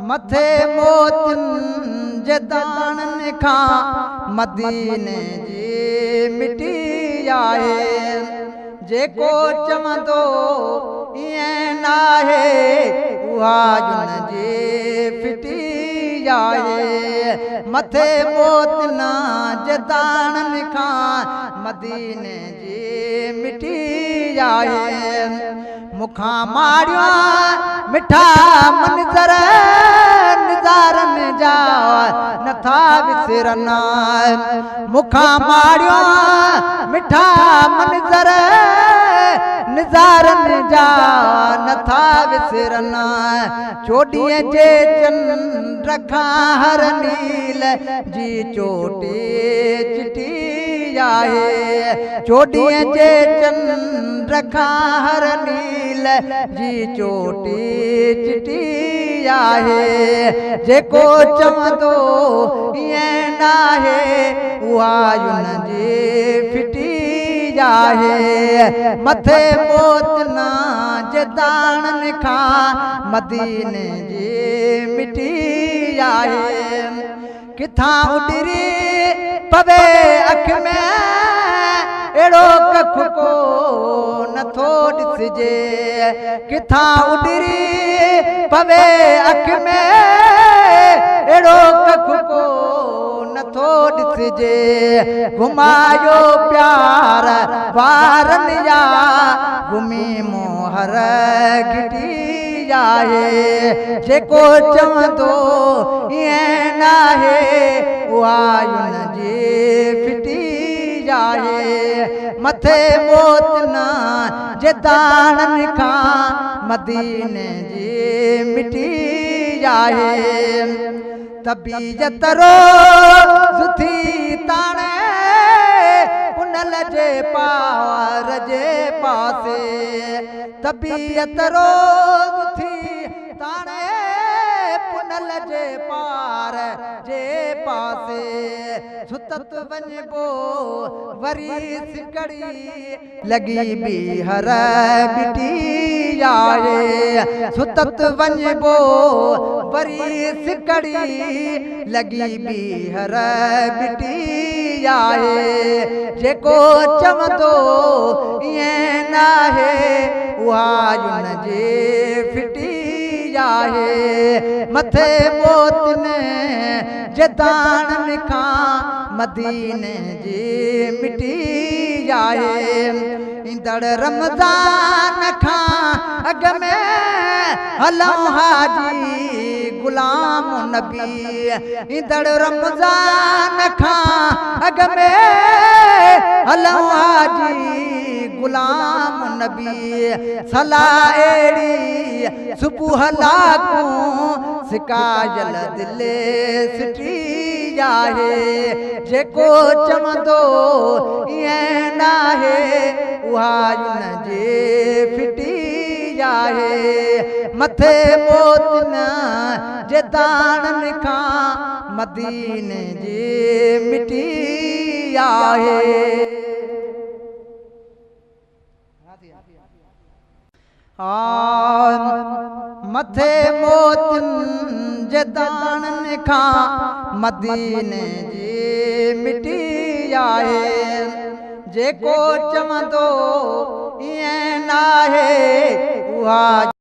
मथे मोतिन जे दाणनि खां मदीने जी मिटी आहे जेको चवंदो ईअं नाहे उहा जुन जी फिटी आहे मथे मोतिन जे दाणनि खां मदीने जी मिटी आहे मुखां मारियो मिठा मंज़र निज़ारनि जा नथा विसरनि मुखां मारियो मिठा मंज़र निज़ारनि जा नथा विसरनि चोॾीअ जे चंड खां हर नील जी चोटी चिटी आहे चोॾीअ जे चंड खां हर नील जी चोटी चिटी आहे जेको चवंदो ईअं नाहे उहा जुन जी फिटी आहे मथे मोतिन जे दाणनि खां मदीने जी मिटी आहे किथां उॾरी पवे अख में अहिड़ो कख को नथो ॾिसिजे किथां उॾरी पवे अख में अहिड़ो कख को नथो ॾिसिजे घुमायो प्यार वारनि जा घुमी मोहर घिटी आहे जेको चवंदो ईअं नाहे उहा जुन जी फिटी आहे मथे मोतिन जे दाणनि खां मदीने जी मिटी आहे तबीयत रोज़ थी ताणे पुनल जे पार जे पासे तबीयत रोज़ थी ताणे पुनल जे पार जे पासे सुतत वञिबो वरी सिकड़ी लॻी ॿीहर बिटी आहे सुतत वञिबो वरी सिकड़ी लॻी ॿीहर बिटी आहे जेको चवंदो ईअं नाहे उहा जुन जी फिटी आहे मथे मोतिन जे दाणनि खां मदीने जी मिटी आहे ईंदड़ रमज़ान खां अॻ में हलऊं हाजी गुलाम नबी ईंदड़ रमज़ान खां अॻ में हलऊं हाजी गुलाम नबी सलाह अहिड़ी सुबुह लाकूं सिकायल दिले सिटी आहे जेको चवंदो ईअं नाहे उहा जुन जी फिटी आहे मथे मोतिन जे दाणनि खां मदीने जी मिटी आहे मथे मोतिन जे दाणनि खां मदीने जी मिटी आहे जेको चवंदो ईअं नाहे उहा